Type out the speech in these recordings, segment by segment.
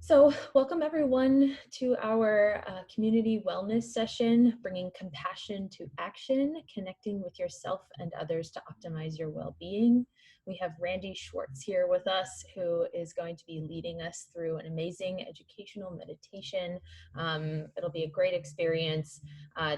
So, welcome everyone to our community wellness session, bringing compassion to action, connecting with yourself and others to optimize your well-being. We have Randi Schwartz here with us, who is going to be leading us through an amazing educational meditation. It'll be a great experience.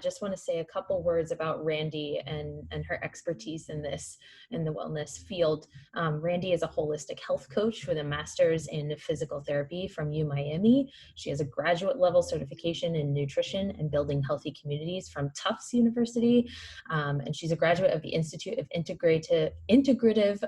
Just want to say a couple words about Randi and her expertise in the wellness field. Randi is a holistic health coach with a master's in physical therapy from Miami. She has a graduate level certification in nutrition and building healthy communities from Tufts University. And she's a graduate of the Institute of Integrative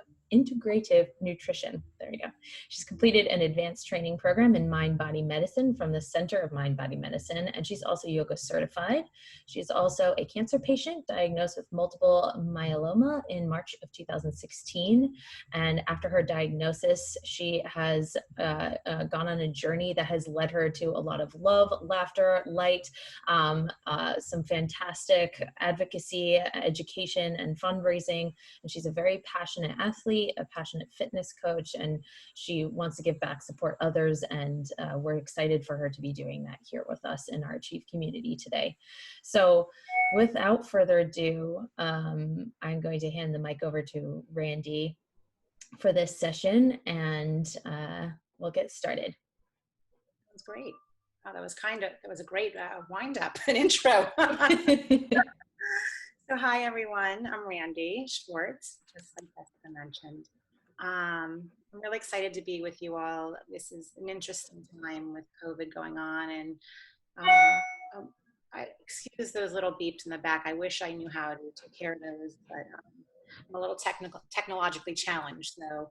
Nutrition. There you go. She's completed an advanced training program in mind-body medicine from the Center of Mind-Body Medicine, and she's also yoga certified. She's also a cancer patient diagnosed with multiple myeloma in March of 2016. And after her diagnosis, she has gone on a journey that has led her to a lot of love, laughter, light, some fantastic advocacy, education, and fundraising. And she's a very passionate athlete, a passionate fitness coach, and she wants to give back, support others. And we're excited for her to be doing that here with us in our Achieve community today. So without further ado, I'm going to hand the mic over to Randi for this session, and we'll get started. That's great. Oh, that was a great wind up and intro. So hi everyone, I'm Randi Schwartz, just like Jessica mentioned. I'm really excited to be with you all. This is an interesting time with COVID going on, and I excuse those little beeps in the back. I wish I knew how to take care of those, but I'm a little technologically challenged, so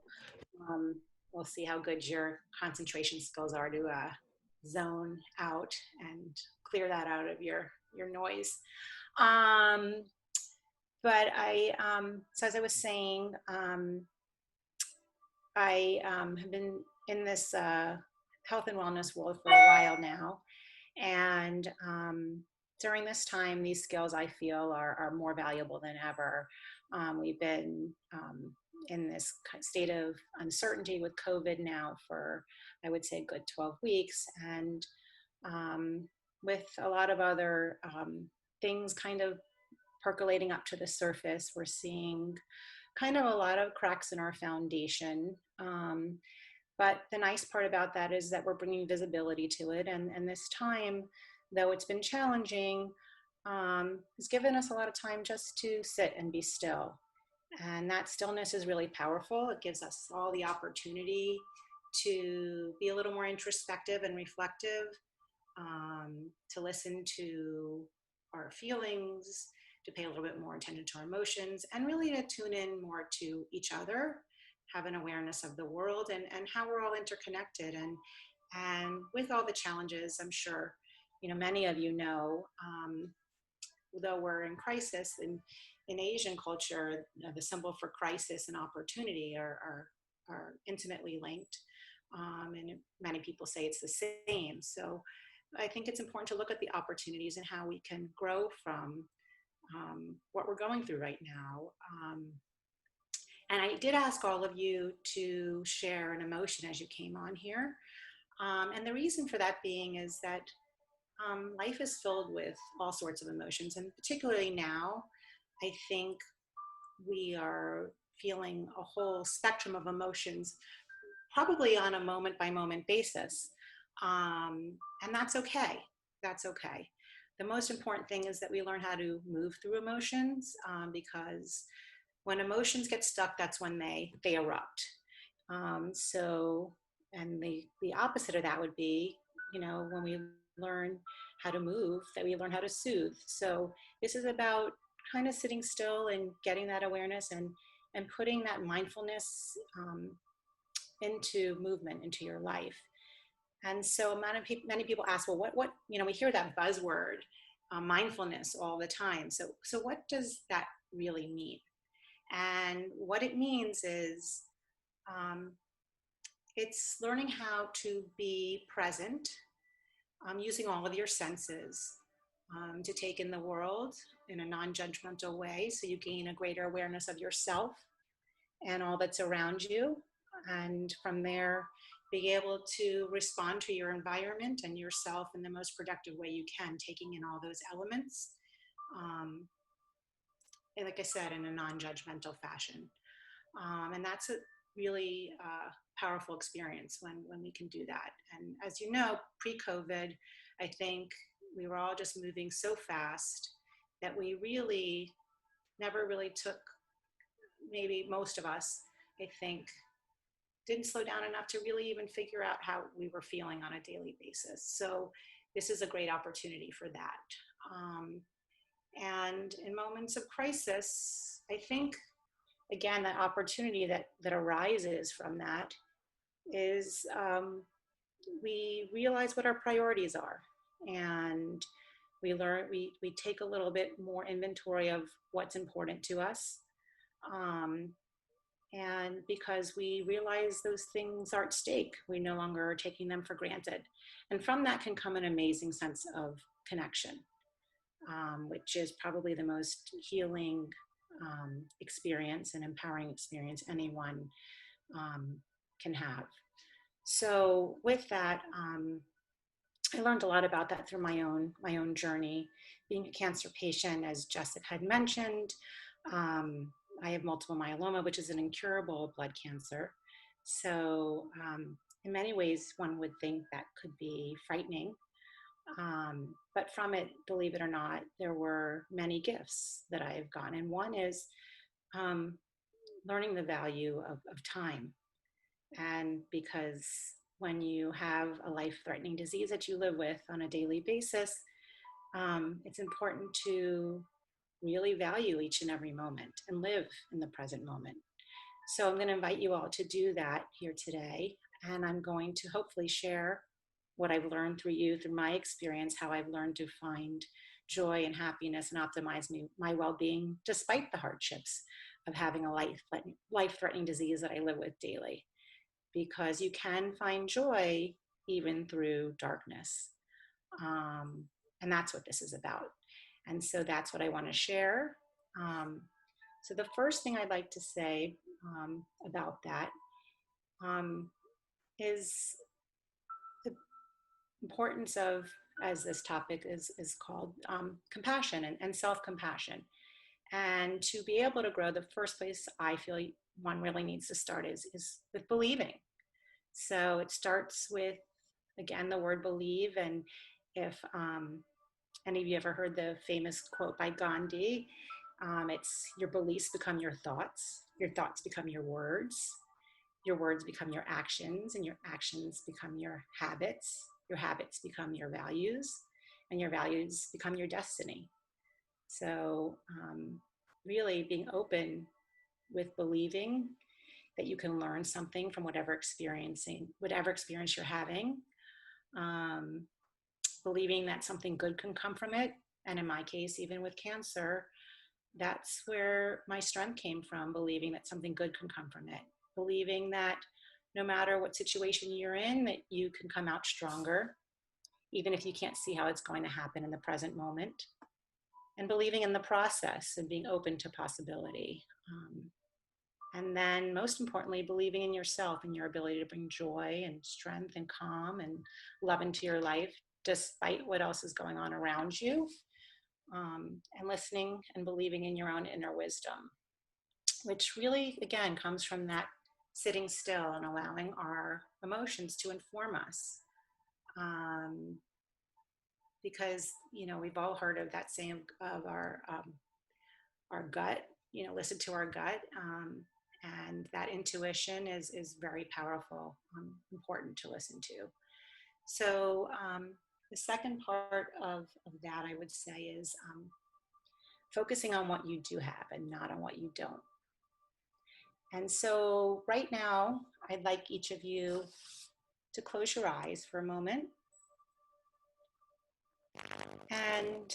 we'll see how good your concentration skills are to zone out and clear that out of your noise. But so as I was saying, I have been in this health and wellness world for a while now. And during this time, these skills I feel are more valuable than ever. We've been in this state of uncertainty with COVID now for, I would say, a good 12 weeks. And with a lot of other things kind of percolating up to the surface, we're seeing kind of a lot of cracks in our foundation. But the nice part about that is that we're bringing visibility to it. And this time, though it's been challenging, has given us a lot of time just to sit and be still. And that stillness is really powerful. It gives us all the opportunity to be a little more introspective and reflective, to listen to our feelings, to pay a little bit more attention to our emotions, and really to tune in more to each other, have an awareness of the world and how we're all interconnected. And with all the challenges, I'm sure, many of you know, though we're in crisis, in Asian culture, the symbol for crisis and opportunity are intimately linked. And many people say it's the same. So I think it's important to look at the opportunities and how we can grow from what we're going through right now. And I did ask all of you to share an emotion as you came on here. And the reason for that being is that life is filled with all sorts of emotions. And particularly now, I think we are feeling a whole spectrum of emotions, probably on a moment by moment basis. And that's okay. That's okay. The most important thing is that we learn how to move through emotions, because when emotions get stuck, that's when they erupt. And the opposite of that would be, when we learn how to move, that we learn how to soothe. So this is about kind of sitting still and getting that awareness and putting that mindfulness into movement, into your life. And so many people ask, well, what we hear that buzzword, mindfulness, all the time. So what does that really mean? And what it means is it's learning how to be present, using all of your senses to take in the world in a non-judgmental way, so you gain a greater awareness of yourself and all that's around you. And from there, being able to respond to your environment and yourself in the most productive way you can, taking in all those elements. And like I said, in a non-judgmental fashion. And that's a really powerful experience when we can do that. And as you know, pre-COVID, I think we were all just moving so fast that we really never really took, maybe most of us, I think, didn't slow down enough to really even figure out how we were feeling on a daily basis. So this is a great opportunity for that. And in moments of crisis, I think, again, that opportunity that arises from that is we realize what our priorities are, and we take a little bit more inventory of what's important to us, and because we realize those things are at stake, we no longer are taking them for granted, and from that can come an amazing sense of connection, which is probably the most healing experience and empowering experience anyone can have. So with that, I learned a lot about that through my own journey. Being a cancer patient, as Jessica had mentioned, I have multiple myeloma, which is an incurable blood cancer. So in many ways, one would think that could be frightening. But from it, believe it or not, there were many gifts that I've gotten. And one is learning the value of time. And because when you have a life-threatening disease that you live with on a daily basis, it's important to really value each and every moment and live in the present moment. So I'm going to invite you all to do that here today. And I'm going to hopefully share what I've learned through you, through my experience, how I've learned to find joy and happiness and optimize my well-being despite the hardships of having a life-threatening disease that I live with daily. Because you can find joy even through darkness. And that's what this is about. And so that's what I want to share. So the first thing I'd like to say about that is the importance of, as this topic is called, compassion and self-compassion. And to be able to grow, the first place I feel one really needs to start is with believing. So it starts with, again, the word believe. And if any of you ever heard the famous quote by Gandhi, it's your beliefs become your thoughts become your words become your actions, and your actions become your habits become your values, and your values become your destiny. So really being open with believing that you can learn something from whatever experience you're having, believing that something good can come from it. And in my case, even with cancer, that's where my strength came from, believing that something good can come from it, believing that no matter what situation you're in, that you can come out stronger, even if you can't see how it's going to happen in the present moment, and believing in the process and being open to possibility. And then most importantly, believing in yourself and your ability to bring joy and strength and calm and love into your life, despite what else is going on around you, and listening and believing in your own inner wisdom, which really, again, comes from that sitting still and allowing our emotions to inform us. Because, we've all heard of that saying of our gut, listen to our gut. And that intuition is very powerful, important to listen to. So the second part of that, I would say, is focusing on what you do have and not on what you don't. And so right now, I'd like each of you to close your eyes for a moment and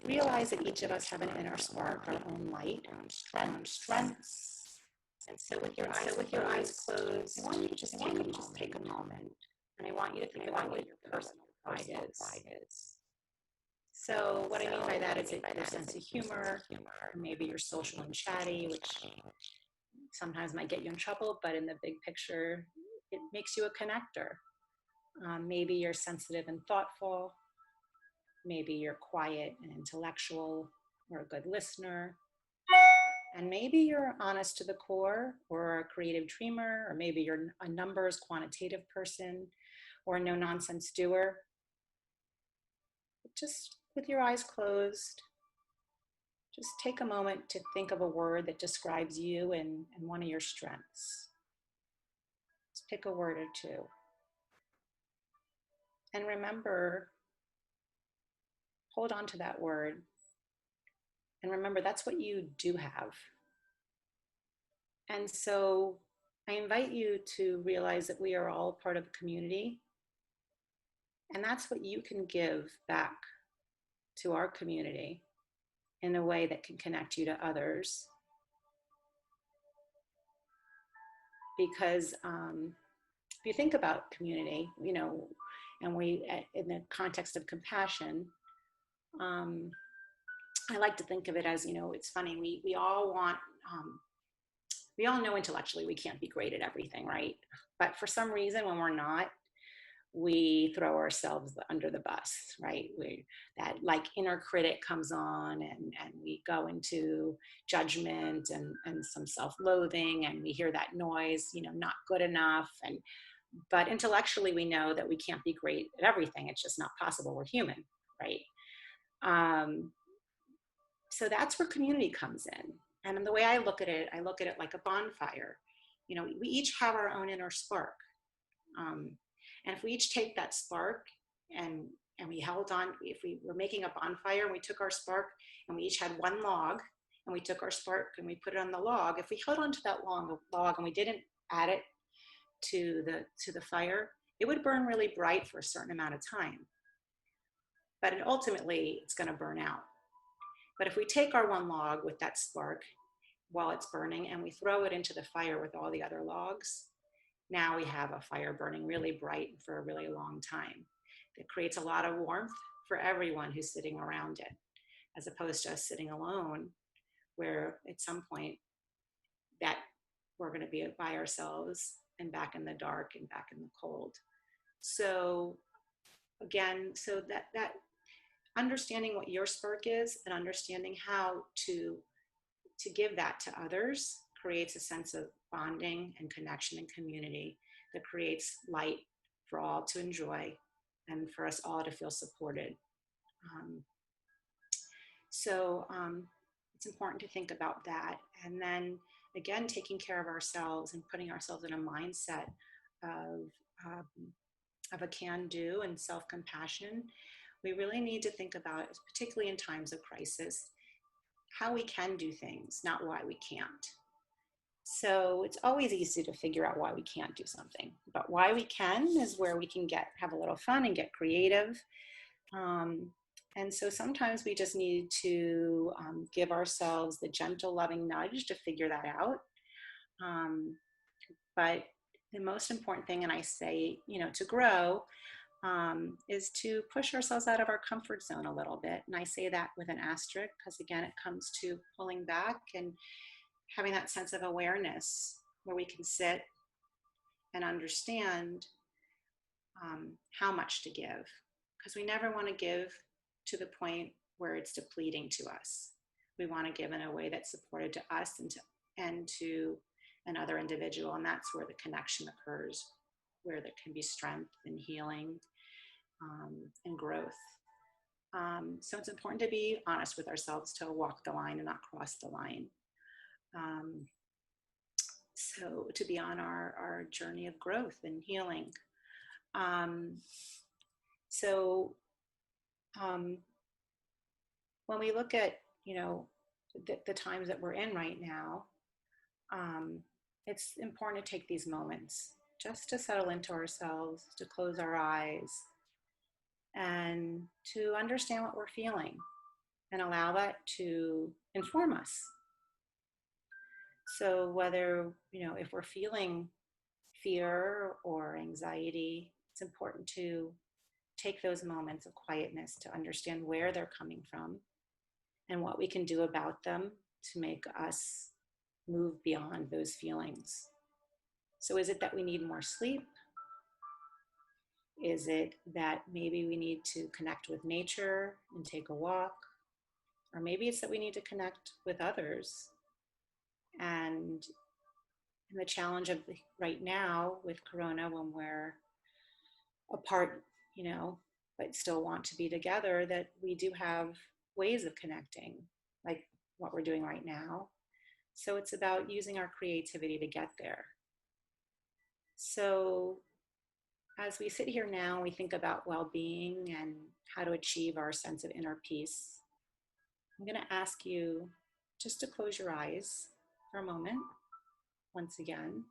realize that each of us have an inner spark, our own light, our own strengths. And so with your eyes closed, I want you to just take a moment. And I want you to think about what your personal pride is. So what I mean by that is your sense of humor, or maybe you're social and chatty, which sometimes might get you in trouble, but in the big picture, it makes you a connector. Maybe you're sensitive and thoughtful. Maybe you're quiet and intellectual, or a good listener. And maybe you're honest to the core, or a creative dreamer, or maybe you're a numbers quantitative person, or a no nonsense doer. Just with your eyes closed, just take a moment to think of a word that describes you and one of your strengths. Just pick a word or two. And remember, hold on to that word. And remember, that's what you do have. And so I invite you to realize that we are all part of a community. And that's what you can give back to our community in a way that can connect you to others. Because if you think about community, and we, in the context of compassion, I like to think of it as, it's funny, we all want, we all know intellectually we can't be great at everything, right? But for some reason, when we're not, we throw ourselves under the bus, right? That like inner critic comes on, and we go into judgment and some self-loathing, and we hear that noise, not good enough. But intellectually, we know that we can't be great at everything. It's just not possible. We're human, right? So that's where community comes in. And the way I look at it like a bonfire. We each have our own inner spark. And if we each take that spark and we held on, if we were making a bonfire and we took our spark and we each had one log, and we took our spark and we put it on the log, if we held on to that log and we didn't add it to the fire, it would burn really bright for a certain amount of time. But ultimately, it's going to burn out. But if we take our one log with that spark while it's burning and we throw it into the fire with all the other logs, now we have a fire burning really bright for a really long time. It creates a lot of warmth for everyone who's sitting around it, as opposed to us sitting alone, where at some point that we're going to be by ourselves and back in the dark and back in the cold. So again, so that understanding what your spark is and understanding how to give that to others creates a sense of bonding and connection and community that creates light for all to enjoy and for us all to feel supported. So it's important to think about that. And then again, taking care of ourselves and putting ourselves in a mindset of a can-do and self-compassion. We really need to think about, particularly in times of crisis, how we can do things, not why we can't. So it's always easy to figure out why we can't do something, but why we can is where we can have a little fun and get creative. And so sometimes we just need to give ourselves the gentle, loving nudge to figure that out. But the most important thing, and I say, to grow, is to push ourselves out of our comfort zone a little bit. And I say that with an asterisk, because again, it comes to pulling back and having that sense of awareness where we can sit and understand how much to give, because we never want to give to the point where it's depleting to us. We want to give in a way that's supported to us and to another individual, and that's where the connection occurs, where there can be strength and healing and growth. So it's important to be honest with ourselves, to walk the line and not cross the line. So to be on our journey of growth and healing. When we look at, the times that we're in right now, it's important to take these moments just to settle into ourselves, to close our eyes, and to understand what we're feeling and allow that to inform us. So whether, if we're feeling fear or anxiety, it's important to take those moments of quietness to understand where they're coming from and what we can do about them to make us move beyond those feelings. So is it that we need more sleep? Is it that maybe we need to connect with nature and take a walk? Or maybe it's that we need to connect with others. And the challenge of right now with Corona, when we're apart, but still want to be together, that we do have ways of connecting, like what we're doing right now. So it's about using our creativity to get there. So as we sit here now, we think about well-being and how to achieve our sense of inner peace. I'm going to ask you just to close your eyes for a moment, once again.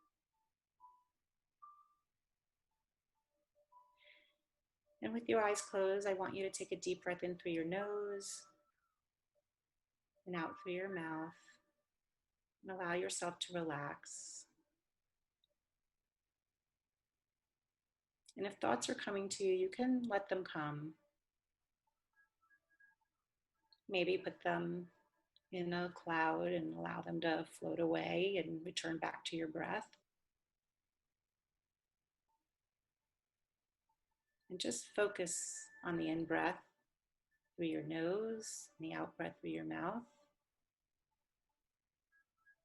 And with your eyes closed, I want you to take a deep breath in through your nose and out through your mouth. And allow yourself to relax. And if thoughts are coming to you, you can let them come. Maybe put them in a cloud and allow them to float away and return back to your breath. And just focus on the in-breath through your nose and the out-breath through your mouth.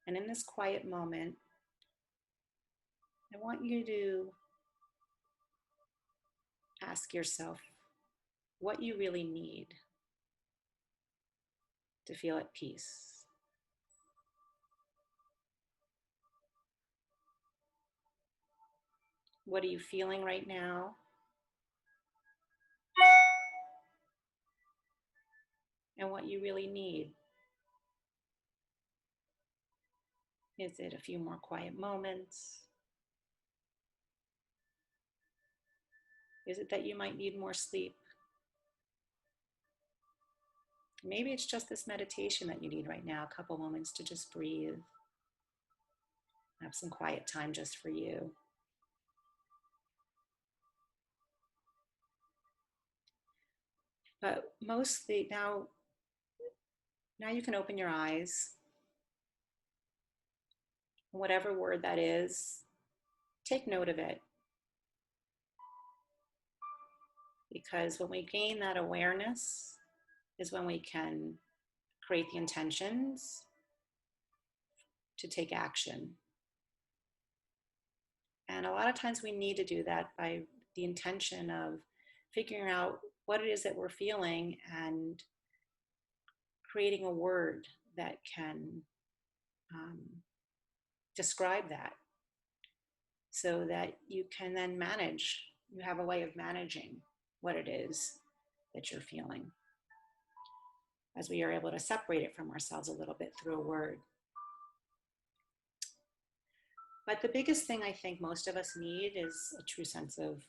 And in this quiet moment, I want you to ask yourself what you really need to feel at peace. What are you feeling right now? And what you really need. Is it a few more quiet moments? Is it that you might need more sleep? Maybe it's just this meditation that you need right now, a couple moments to just breathe. Have some quiet time just for you. But mostly now you can open your eyes. Whatever word that is, take note of it. Because when we gain that awareness is when we can create the intentions to take action. And a lot of times we need to do that by the intention of figuring out what it is that we're feeling and creating a word that can describe that, so that you can then manage. You have a way of managing what it is that you're feeling, as we are able to separate it from ourselves a little bit through a word. But the biggest thing I think most of us need is a true sense of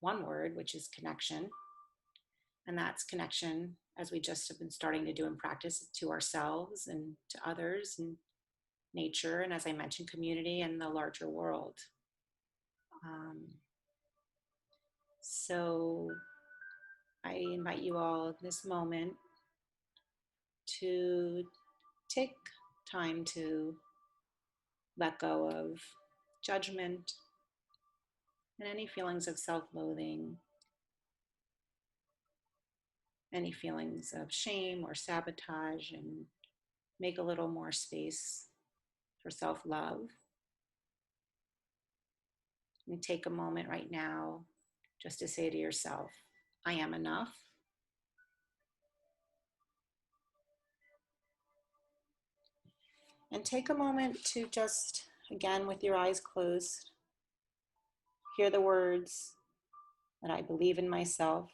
one word, which is connection. And that's connection, as we just have been starting to do in practice, to ourselves and to others and nature, and as I mentioned, community and the larger world. So I invite you all in this moment to take time to let go of judgment and any feelings of self-loathing, any feelings of shame or sabotage, and make a little more space for self-love. And take a moment right now just to say to yourself, I am enough. And take a moment to just, again, with your eyes closed, hear the words that I believe in myself,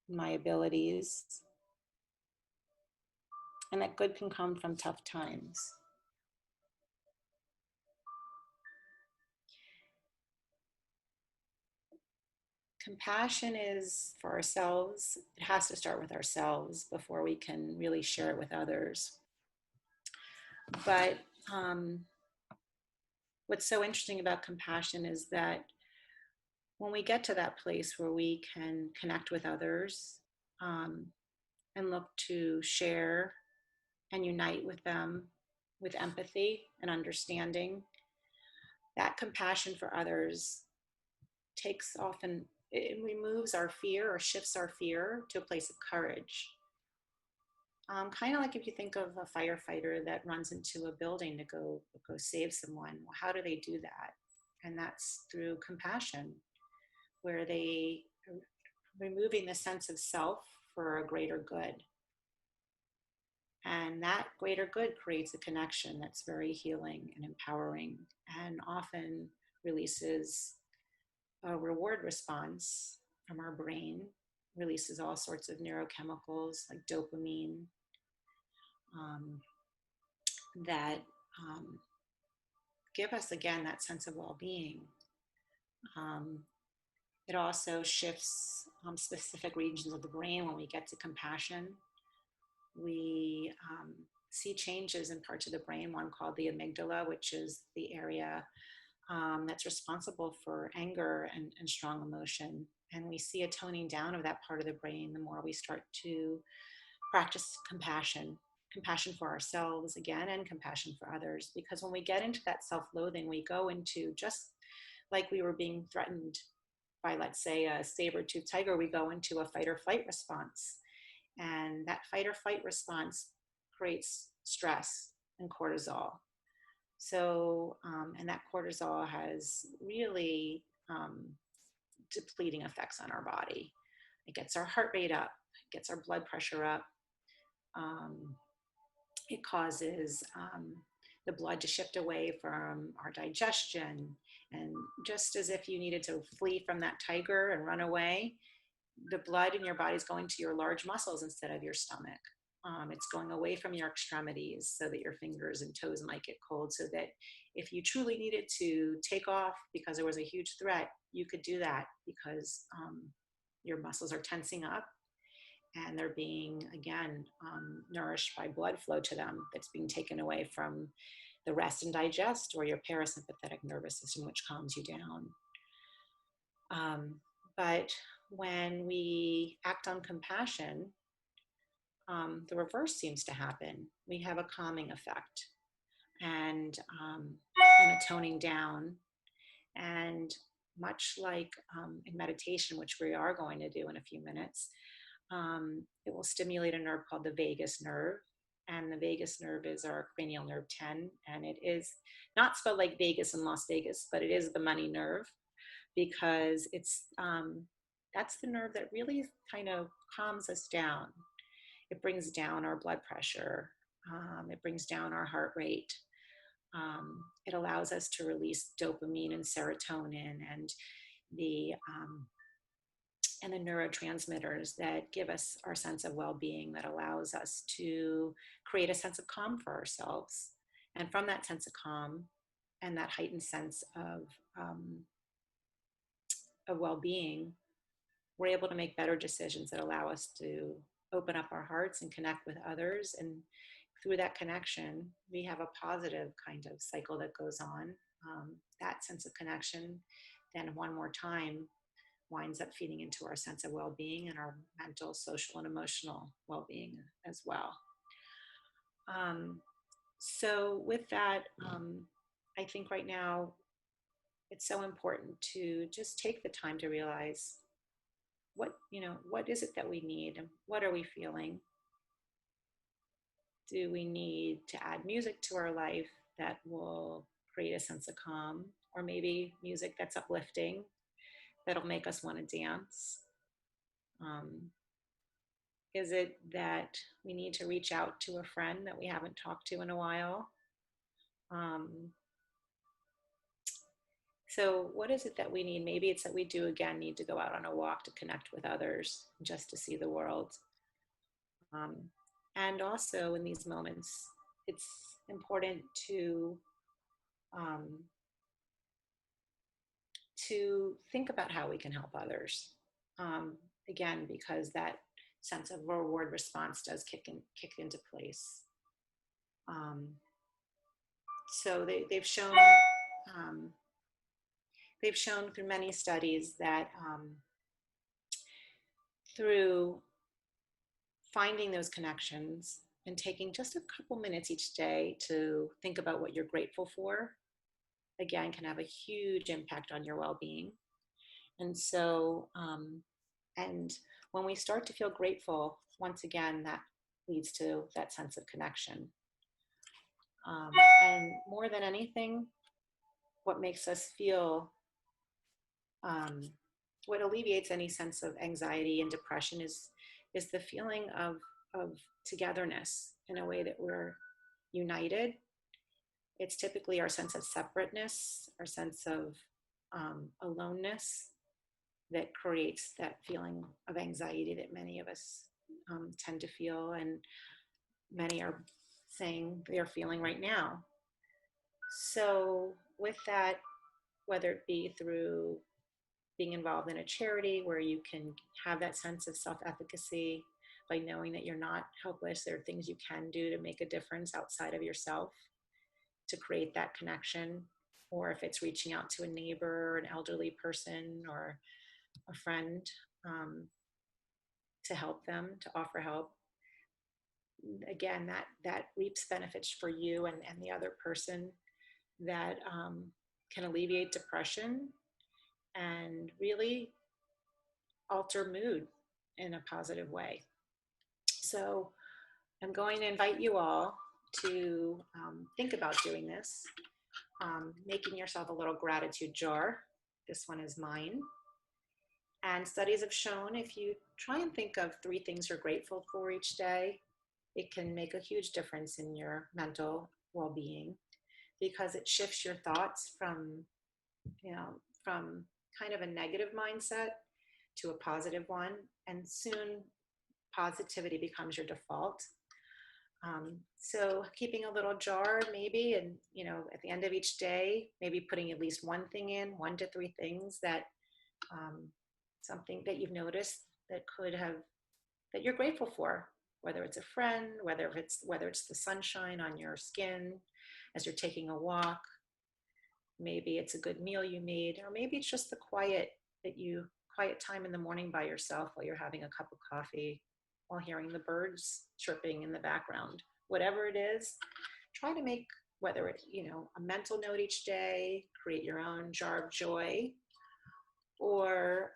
my abilities, and that good can come from tough times. Compassion is for ourselves. It has to start with ourselves before we can really share it with others. But what's so interesting about compassion is that when we get to that place where we can connect with others and look to share and unite with them with empathy and understanding, That compassion for others it removes our fear or shifts our fear to a place of courage. Kind of like if you think of a firefighter that runs into a building to go save someone. Well, how do they do that? And that's through compassion, where they are removing the sense of self for a greater good. And that greater good creates a connection that's very healing and empowering, and often releases a reward response from our brain, releases all sorts of neurochemicals like dopamine, um, that give us again that sense of well-being. Um, it also shifts specific regions of the brain. When we get to compassion, we see changes in parts of the brain, one called the amygdala, which is the area that's responsible for anger and strong emotion. And we see a toning down of that part of the brain the more we start to practice compassion for ourselves again, and compassion for others. Because when we get into that self-loathing, we go into, just like we were being threatened by, let's say, a saber-toothed tiger, we go into a fight or flight response. And that fight or flight response creates stress and cortisol. So, and that cortisol has really depleting effects on our body. It gets our heart rate up, it gets our blood pressure up. It causes the blood to shift away from our digestion. And just as if you needed to flee from that tiger and run away, the blood in your body is going to your large muscles instead of your stomach. It's going away from your extremities so that your fingers and toes might get cold, so that if you truly needed to take off because there was a huge threat, you could do that, because your muscles are tensing up and they're being, again, nourished by blood flow to them that's being taken away from the rest and digest, or your parasympathetic nervous system, which calms you down. But when we act on compassion, the reverse seems to happen. We have a calming effect, and a toning down. And much like in meditation, which we are going to do in a few minutes, it will stimulate a nerve called the vagus nerve. And the vagus nerve is our cranial nerve 10. And it is not spelled like Vegas in Las Vegas, but it is the money nerve, because it's that's the nerve that really kind of calms us down. It brings down our blood pressure. It brings down our heart rate. It allows us to release dopamine and serotonin the and the neurotransmitters that give us our sense of well-being, that allows us to create a sense of calm for ourselves. And from that sense of calm and that heightened sense of well-being, we're able to make better decisions that allow us to open up our hearts and connect with others. And through that connection, we have a positive kind of cycle that goes on. That sense of connection, then one more time, winds up feeding into our sense of well-being and our mental, social, and emotional well-being as well. So with that, I think right now it's so important to just take the time to realize what is it that we need, and what are we feeling? Do we need to add music to our life that will create a sense of calm, or maybe music that's uplifting, that'll make us want to dance? Is it that we need to reach out to a friend that we haven't talked to in a while? So what is it that we need? Maybe it's that we do, again, need to go out on a walk to connect with others, just to see the world. And also in these moments, it's important to think about how we can help others. Again, because that sense of reward response does kick into place. So they've shown through many studies that through finding those connections and taking just a couple minutes each day to think about what you're grateful for, again, can have a huge impact on your well-being. And so, and when we start to feel grateful, once again, that leads to that sense of connection. Um, and more than anything, what makes us feel, um, what alleviates any sense of anxiety and depression is the feeling of togetherness in a way that we're united. It's typically our sense of separateness, our sense of aloneness that creates that feeling of anxiety that many of us tend to feel, and many are saying they're feeling right now. So, with that, whether it be through being involved in a charity where you can have that sense of self efficacy by knowing that you're not helpless, there are things you can do to make a difference outside of yourself to create that connection, or if it's reaching out to a neighbor, an elderly person, or a friend, to help them, to offer help. Again, that reaps benefits for you and the other person that can alleviate depression and really alter mood in a positive way. So I'm going to invite you all to think about doing this, making yourself a little gratitude jar. This one is mine. And studies have shown if you try and think of 3 things you're grateful for each day, it can make a huge difference in your mental well-being, because it shifts your thoughts from, from kind of a negative mindset to a positive one. And soon positivity becomes your default. So keeping a little jar maybe, and at the end of each day, maybe putting at least one thing in, 1 to 3 things that something that you've noticed that that you're grateful for, whether it's a friend, whether it's the sunshine on your skin as you're taking a walk, maybe it's a good meal you made, or maybe it's just the quiet time in the morning by yourself while you're having a cup of coffee, while hearing the birds chirping in the background. Whatever it is, try to make, whether it's a mental note each day, create your own jar of joy, or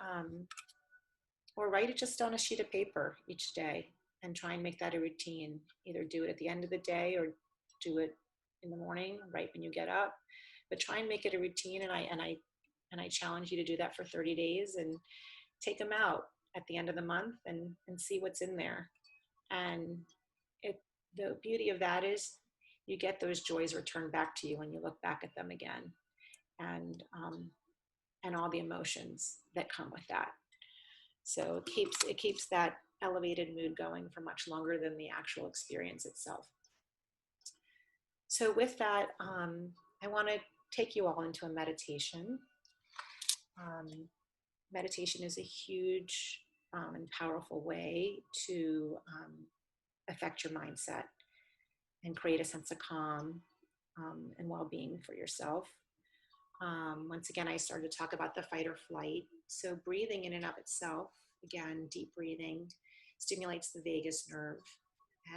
write it just on a sheet of paper each day and try and make that a routine. Either do it at the end of the day or do it in the morning, right when you get up. But try and make it a routine, and I challenge you to do that for 30 days and take them out at the end of the month and see what's in there. And the beauty of that is you get those joys returned back to you when you look back at them again, and all the emotions that come with that. So it keeps that elevated mood going for much longer than the actual experience itself. So with that, I want to take you all into a meditation. Meditation is a huge and powerful way to affect your mindset and create a sense of calm and well-being for yourself. Once again, I started to talk about the fight or flight. So breathing in and of itself, again, deep breathing, stimulates the vagus nerve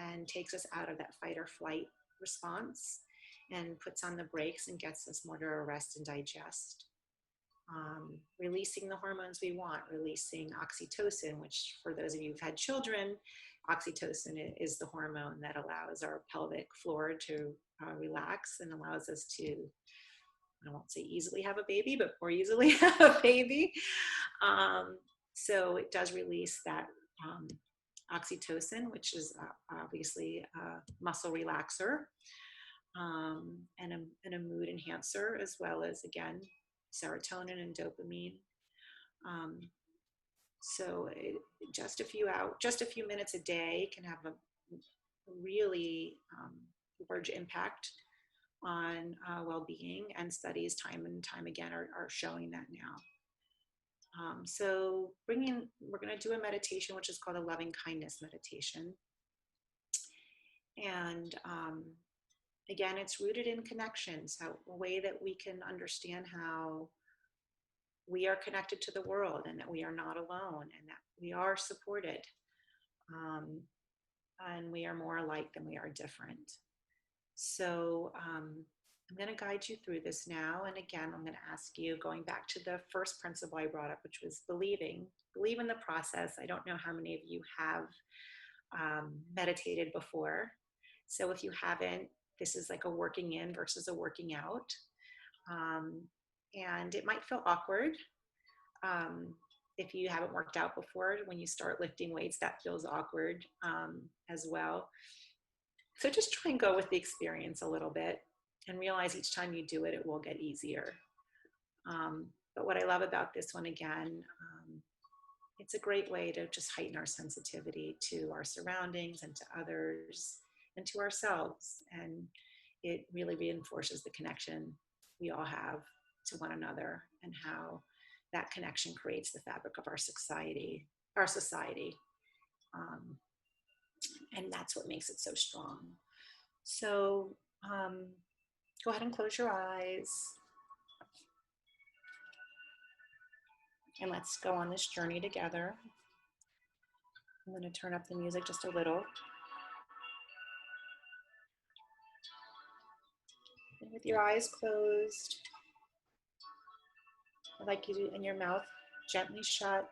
and takes us out of that fight or flight response and puts on the brakes and gets us more to rest and digest. Releasing the hormones we want, releasing oxytocin, which for those of you who've had children, oxytocin is the hormone that allows our pelvic floor to relax and allows us to, I won't say easily have a baby, but more easily have a baby. So it does release that oxytocin, which is obviously a muscle relaxer and a mood enhancer, as well as, again, serotonin and dopamine. So just a few minutes a day can have a really large impact on well-being, and studies time and time again are showing that now. So we're going to do a meditation which is called a loving kindness meditation, and again, it's rooted in connection, so a way that we can understand how we are connected to the world and that we are not alone and that we are supported, and we are more alike than we are different. So I'm I'm going to guide you through this now. And again, I'm going to ask you, going back to the first principle I brought up, which was believing. Believe in the process. I don't know how many of you have meditated before. So if you haven't, this is like a working in versus a working out. And it might feel awkward. If you haven't worked out before, when you start lifting weights, that feels awkward as well. So just try and go with the experience a little bit and realize each time you do it, it will get easier. But what I love about this one, again, it's a great way to just heighten our sensitivity to our surroundings and to others and to ourselves. And it really reinforces the connection we all have to one another and how that connection creates the fabric of our society. And that's what makes it so strong. So go ahead and close your eyes. And let's go on this journey together. I'm going to turn up the music just a little. And with your eyes closed, I'd like you to, and your mouth gently shut,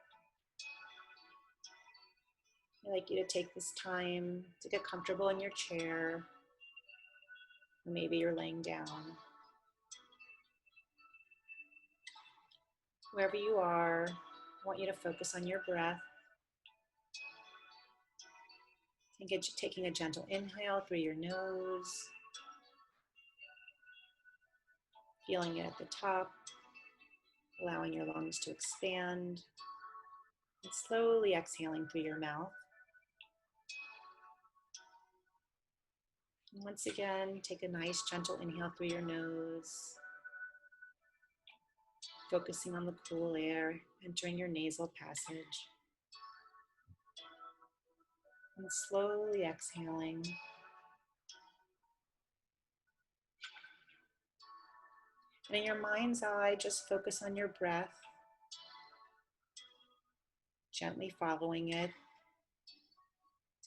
I'd like you to take this time to get comfortable in your chair. Or maybe you're laying down. Wherever you are, I want you to focus on your breath. And get you taking a gentle inhale through your nose. Feeling it at the top, allowing your lungs to expand. And slowly exhaling through your mouth. And once again, take a nice gentle inhale through your nose. Focusing on the cool air entering your nasal passage. And slowly exhaling. And in your mind's eye, just focus on your breath, gently following it.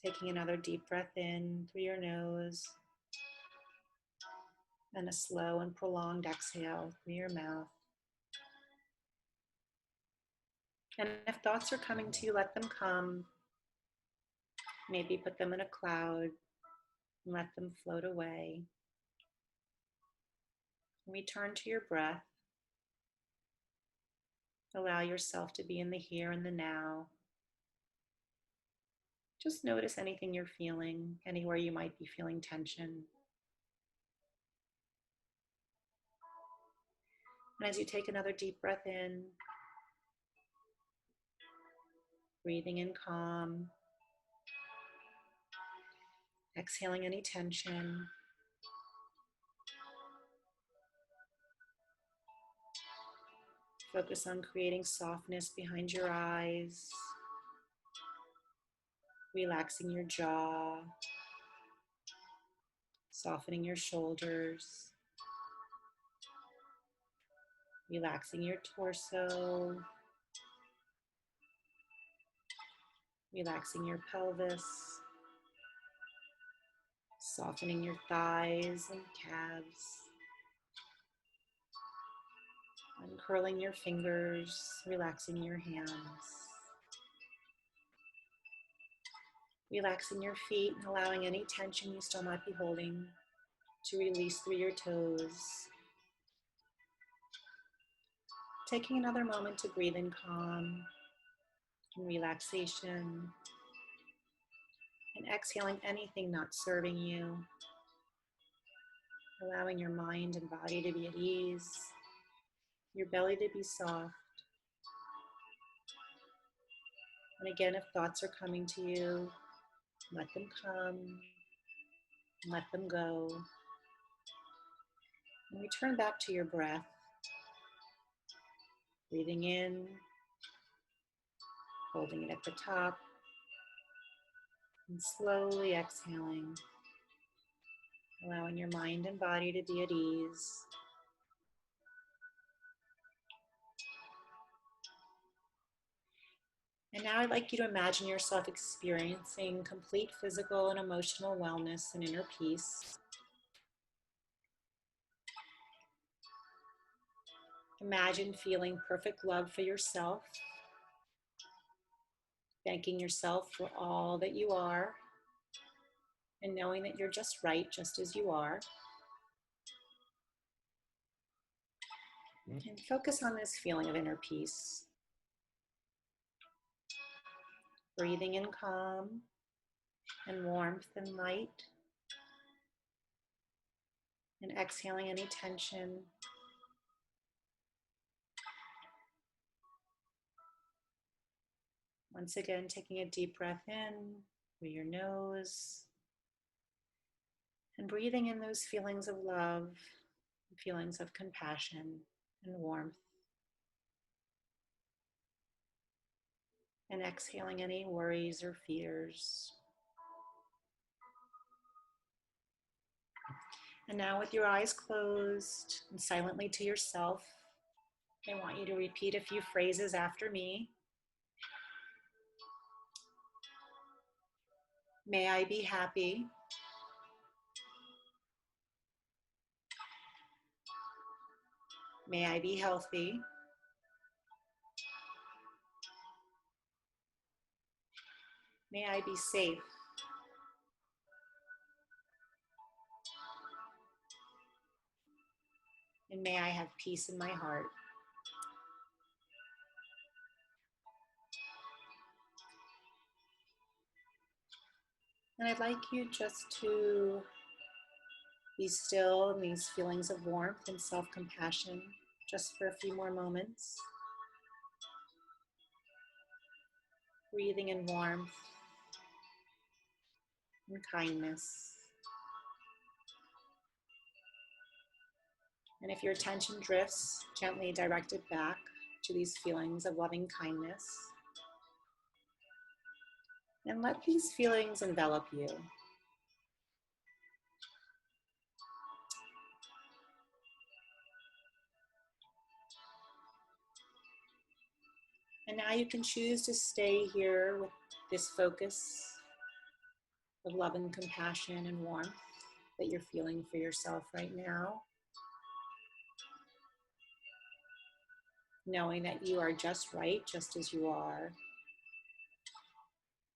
Taking another deep breath in through your nose. And a slow and prolonged exhale through your mouth. And if thoughts are coming to you, let them come. Maybe put them in a cloud and let them float away. Return to your breath. Allow yourself to be in the here and the now. Just notice anything you're feeling, anywhere you might be feeling tension. And as you take another deep breath in, breathing in calm, exhaling any tension. Focus on creating softness behind your eyes, relaxing your jaw, softening your shoulders, relaxing your torso, relaxing your pelvis, softening your thighs and calves, uncurling your fingers, relaxing your hands, relaxing your feet and allowing any tension you still might be holding to release through your toes. Taking another moment to breathe in calm and relaxation, and exhaling anything not serving you, allowing your mind and body to be at ease, your belly to be soft. And again, if thoughts are coming to you, let them come, and let them go. And return back to your breath, breathing in, holding it at the top, and slowly exhaling, allowing your mind and body to be at ease. And now I'd like you to imagine yourself experiencing complete physical and emotional wellness and inner peace. Imagine feeling perfect love for yourself, thanking yourself for all that you are, and knowing that you're just right, just as you are. And focus on this feeling of inner peace. Breathing in calm and warmth and light. And exhaling any tension. Once again, taking a deep breath in through your nose. And breathing in those feelings of love, feelings of compassion and warmth. And exhaling any worries or fears. And now, with your eyes closed and silently to yourself, I want you to repeat a few phrases after me. May I be happy. May I be healthy. May I be safe. And may I have peace in my heart. And I'd like you just to be still in these feelings of warmth and self-compassion just for a few more moments. Breathing in warmth and kindness. And if your attention drifts, gently direct it back to these feelings of loving kindness. And let these feelings envelop you. And now you can choose to stay here with this focus of love and compassion and warmth that you're feeling for yourself right now. Knowing that you are just right, just as you are.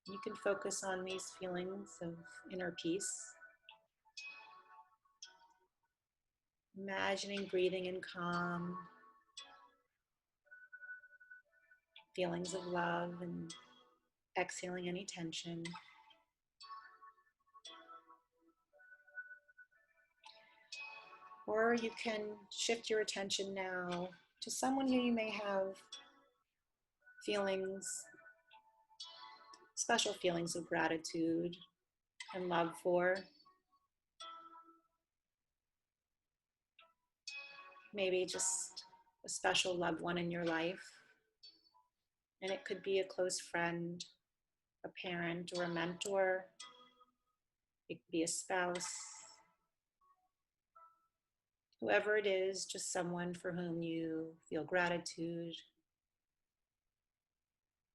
You can focus on these feelings of inner peace. Imagining breathing in calm, feelings of love, and exhaling any tension. Or you can shift your attention now to someone who you may have feelings, special feelings of gratitude and love for. Maybe just a special loved one in your life. And it could be a close friend, a parent, or a mentor. It could be a spouse. Whoever it is, just someone for whom you feel gratitude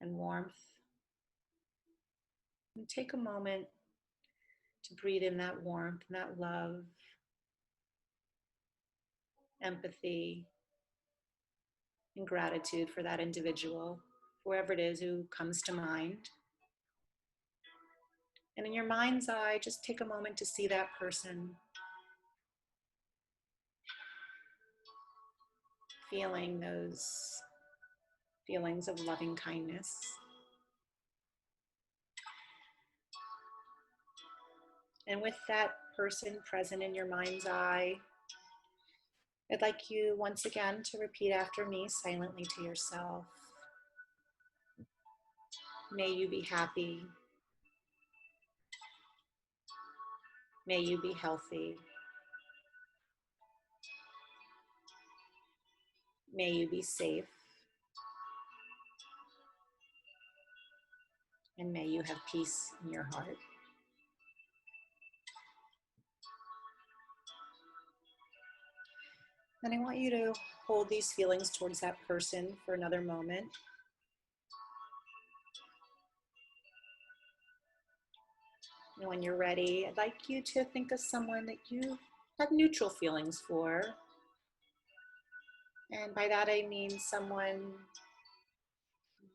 and warmth. And take a moment to breathe in that warmth and that love, empathy, and gratitude for that individual, whoever it is who comes to mind. And in your mind's eye, just take a moment to see that person, feeling those feelings of loving kindness. And with that person present in your mind's eye, I'd like you once again to repeat after me silently to yourself. May you be happy. May you be healthy. May you be safe. And may you have peace in your heart. And I want you to hold these feelings towards that person for another moment. And when you're ready, I'd like you to think of someone that you have neutral feelings for And by that I mean someone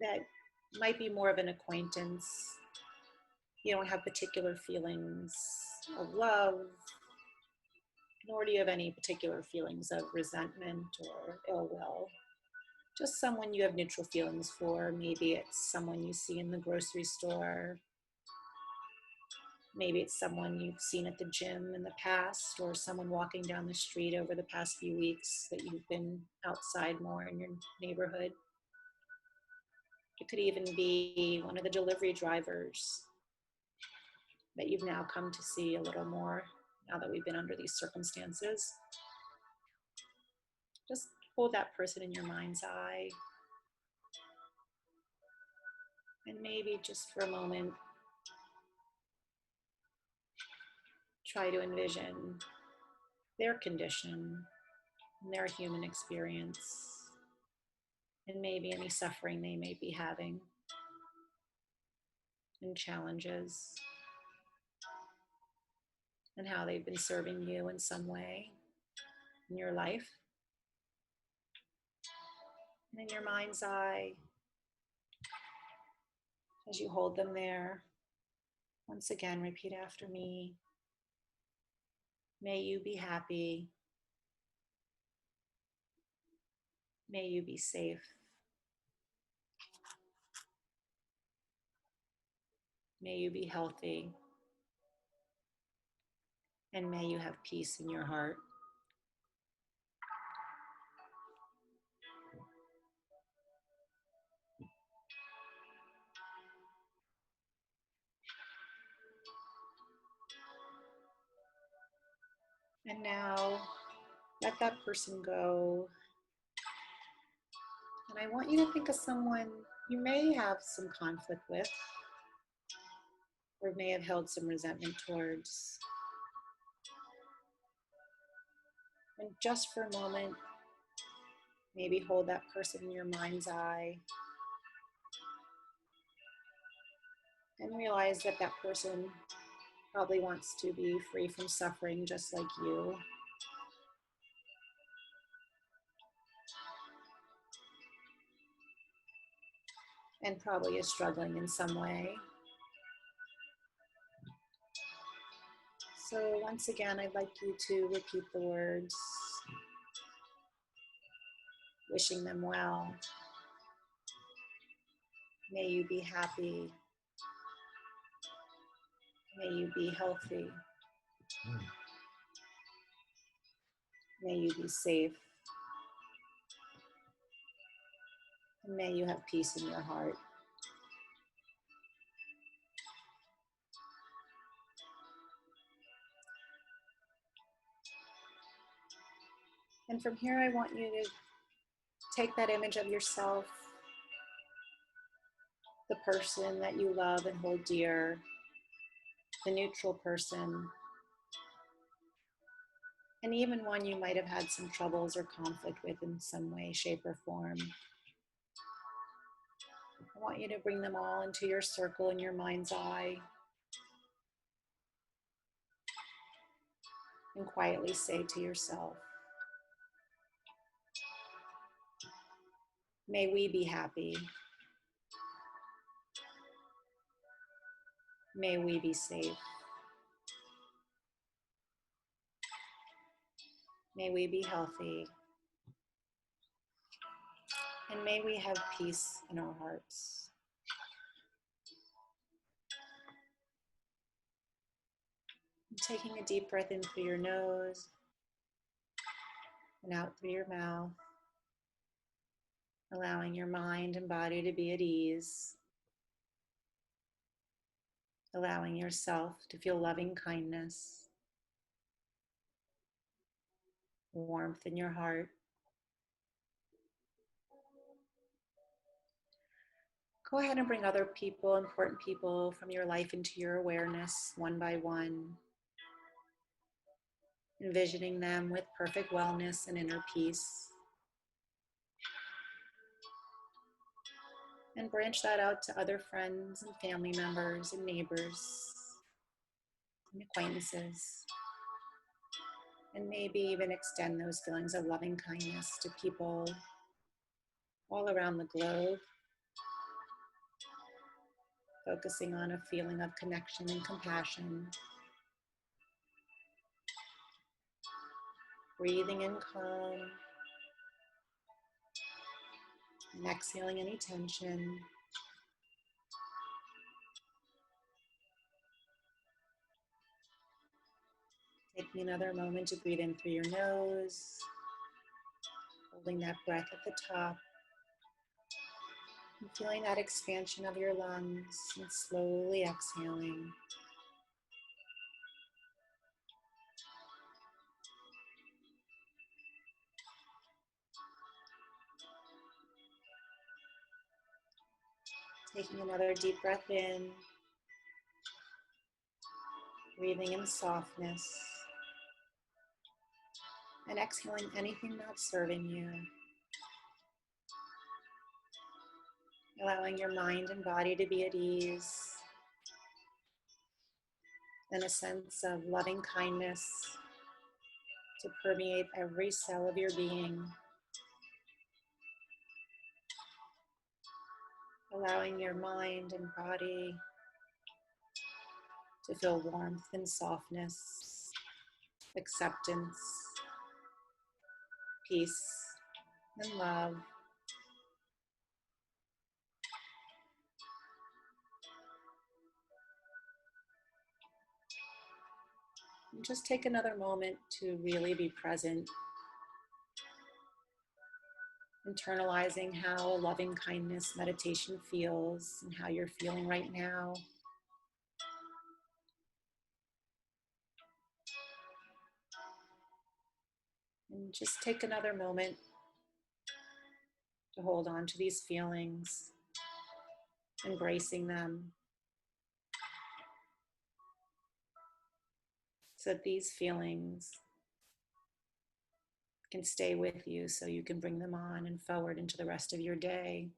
that might be more of an acquaintance. You don't have particular feelings of love, nor do you have any particular feelings of resentment or ill will. Just someone you have neutral feelings for. Maybe it's someone you see in the grocery store. Maybe it's someone you've seen at the gym in the past, or someone walking down the street over the past few weeks that you've been outside more in your neighborhood. It could even be one of the delivery drivers that you've now come to see a little more now that we've been under these circumstances. Just hold that person in your mind's eye. And maybe just for a moment, try to envision their condition, their human experience, and maybe any suffering they may be having, and challenges, and how they've been serving you in some way in your life. And in your mind's eye, as you hold them there, once again, repeat after me. May you be happy. May you be safe. May you be healthy. And may you have peace in your heart. And now let that person go. And I want you to think of someone you may have some conflict with, or may have held some resentment towards. And just for a moment, maybe hold that person in your mind's eye and realize that that person probably wants to be free from suffering just like you. And probably is struggling in some way. So once again, I'd like you to repeat the words, wishing them well. May you be happy. May you be healthy. May you be safe. And may you have peace in your heart. And from here, I want you to take that image of yourself, the person that you love and hold dear, the neutral person, and even one you might have had some troubles or conflict with in some way, shape, or form. I want you to bring them all into your circle in your mind's eye and quietly say to yourself, may we be happy. May we be safe. May we be healthy. And may we have peace in our hearts. Taking a deep breath in through your nose and out through your mouth, allowing your mind and body to be at ease, allowing yourself to feel loving kindness, warmth in your heart. Go ahead and bring other people, important people from your life into your awareness one by one, envisioning them with perfect wellness and inner peace. And branch that out to other friends and family members and neighbors and acquaintances. And maybe even extend those feelings of loving kindness to people all around the globe, focusing on a feeling of connection and compassion. Breathing in calm and exhaling any tension. Taking another moment to breathe in through your nose, holding that breath at the top, and feeling that expansion of your lungs, and slowly exhaling. Taking another deep breath in, breathing in softness, and exhaling anything not serving you. Allowing your mind and body to be at ease, and a sense of loving kindness to permeate every cell of your being. Allowing your mind and body to feel warmth and softness, acceptance, peace, and love. And just take another moment to really be present, internalizing how loving kindness meditation feels and how you're feeling right now. And just take another moment to hold on to these feelings, embracing them, so that these feelings can stay with you, so you can bring them on and forward into the rest of your day,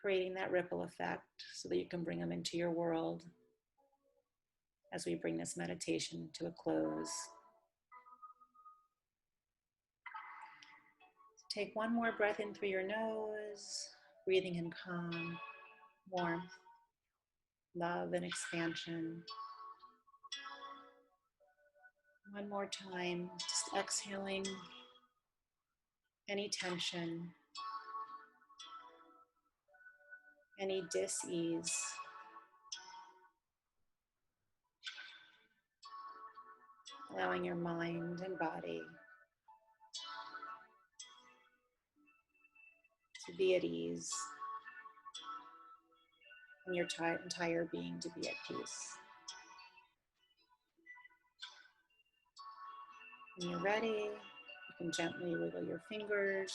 creating that ripple effect so that you can bring them into your world as we bring this meditation to a close. Take one more breath in through your nose, breathing in calm, warmth, love, and expansion. One more time, just exhaling any tension, any dis-ease. Allowing your mind and body to be at ease, and your entire being to be at peace. When you're ready, you can gently wiggle your fingers,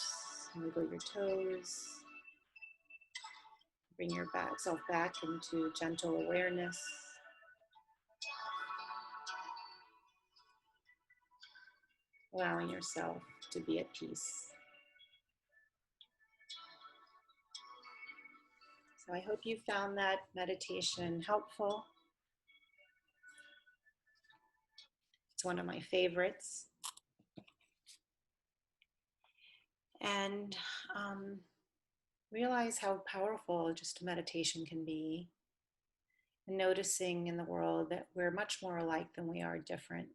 wiggle your toes. Bring yourself back into gentle awareness. Allowing yourself to be at peace. So I hope you found that meditation helpful. It's one of my favorites. And realize how powerful just meditation can be. And noticing in the world that we're much more alike than we are different.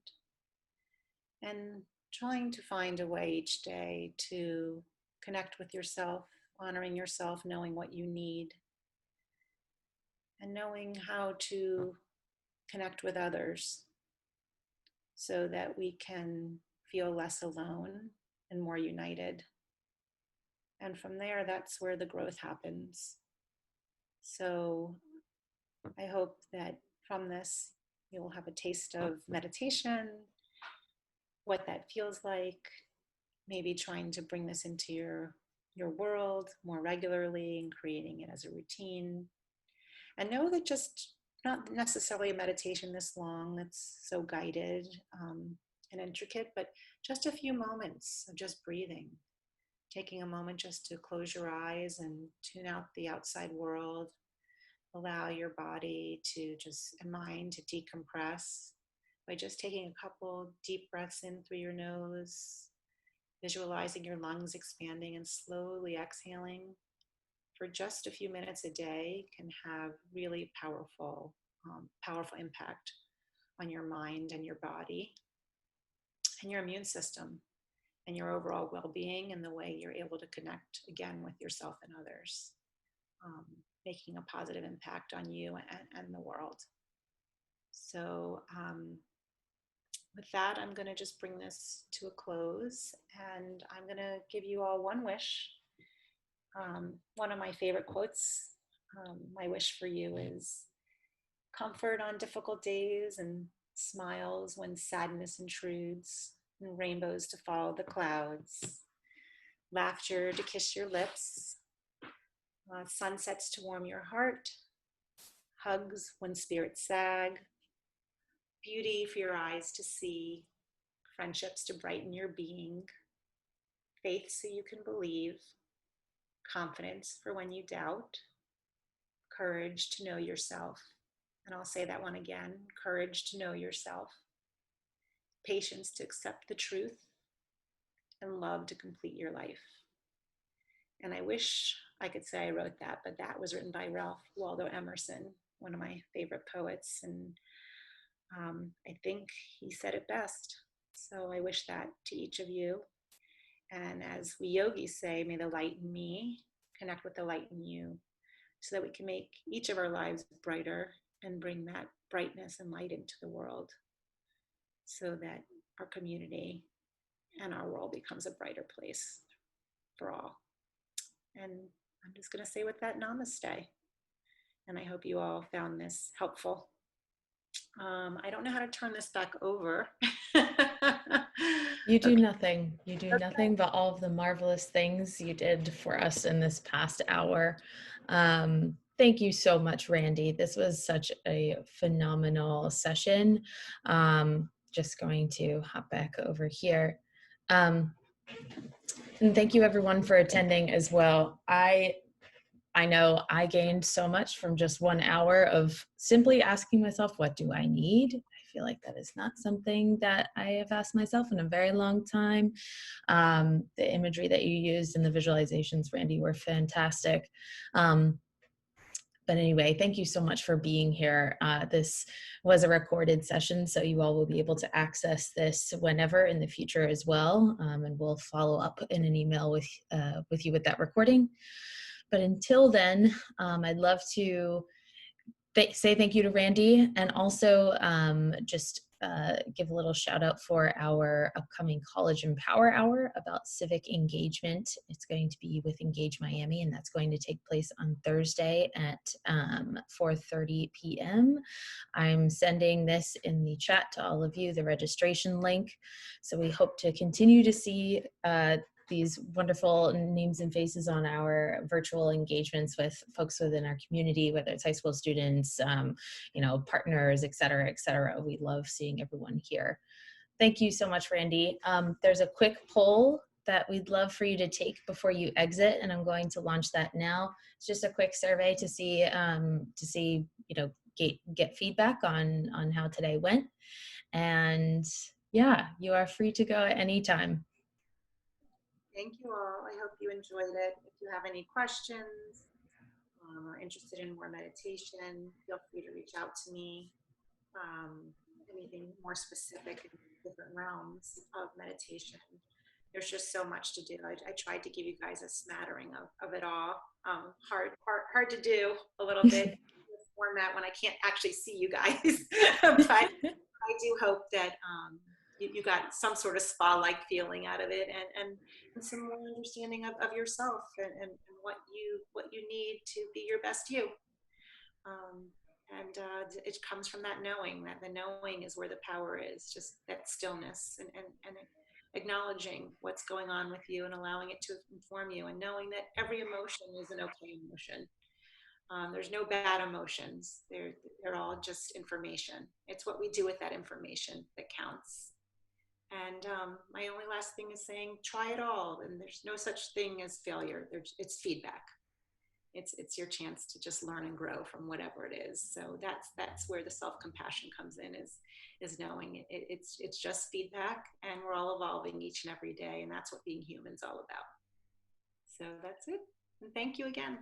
And trying to find a way each day to connect with yourself, honoring yourself, knowing what you need, and knowing how to connect with others so that we can feel less alone and more united. And from there, that's where the growth happens. So I hope that from this, you'll have a taste of meditation, what that feels like, maybe trying to bring this into your world more regularly and creating it as a routine. And know that just not necessarily a meditation this long, it's so guided and intricate, but just a few moments of just breathing, taking a moment just to close your eyes and tune out the outside world, allow your body to just, and mind to decompress by just taking a couple deep breaths in through your nose, visualizing your lungs expanding and slowly exhaling for just a few minutes a day can have really powerful impact on your mind and your body and your immune system and your overall well-being and the way you're able to connect again with yourself and others, um, making a positive impact on you and the world. So with that, I'm going to just bring this to a close, and I'm going to give you all one wish. One of my favorite quotes, my wish for you is comfort on difficult days and smiles when sadness intrudes, and rainbows to follow the clouds, laughter to kiss your lips, sunsets to warm your heart, hugs when spirits sag, beauty for your eyes to see, friendships to brighten your being, faith so you can believe, confidence for when you doubt, courage to know yourself. And I'll say that one again, courage to know yourself, patience to accept the truth, and love to complete your life. And I wish I could say I wrote that, but that was written by Ralph Waldo Emerson, one of my favorite poets. And I think he said it best. So I wish that to each of you. And as we yogis say, may the light in me connect with the light in you so that we can make each of our lives brighter and bring that brightness and light into the world so that our community and our world becomes a brighter place for all. And I'm just going to say with that, namaste. And I hope you all found this helpful. I don't know how to turn this back over. You do Okay. nothing. You do nothing but all of the marvelous things you did for us in this past hour. Thank you so much, Randi. This was such a phenomenal session. Just going to hop back over here. And thank you everyone for attending as well. I know I gained so much from just 1 hour of simply asking myself, what do I need? I feel like that is not something that I have asked myself in a very long time. The imagery that you used and the visualizations, Randi, were fantastic. But anyway, thank you so much for being here. This was a recorded session, so you all will be able to access this whenever in the future as well. And we'll follow up in an email with you with that recording. But until then, I'd love to say thank you to Randi, and also just give a little shout out for our upcoming College Empower Hour about civic engagement. It's going to be with Engage Miami, and that's going to take place on Thursday at 4:30 p.m. I'm sending this in the chat to all of you, the registration link. So we hope to continue to see these wonderful names and faces on our virtual engagements with folks within our community, whether it's high school students, partners, et cetera, et cetera. We love seeing everyone here. Thank you so much, Randi. There's a quick poll that we'd love for you to take before you exit, and I'm going to launch that now. It's just a quick survey to see, get feedback on how today went. And yeah, you are free to go at any time. Thank you all. I hope you enjoyed it. If you have any questions or interested in more meditation, feel free to reach out to me. Anything more specific in different realms of meditation. There's just so much to do. I tried to give you guys a smattering of it all. Hard to do a little bit in this format when I can't actually see you guys. But I do hope that you got some sort of spa-like feeling out of it, and some more understanding of yourself and what you need to be your best you. And it comes from that knowing, that the knowing is where the power is, just that stillness and acknowledging what's going on with you and allowing it to inform you, and knowing that every emotion is an okay emotion. There's no bad emotions. They're all just information. It's what we do with that information that counts. And my only last thing is saying, try it all. And there's no such thing as failure. It's feedback. it's your chance to just learn and grow from whatever it is. So that's where the self-compassion comes in, is knowing it's just feedback, and we're all evolving each and every day, and that's what being human's all about. So that's it. And thank you again.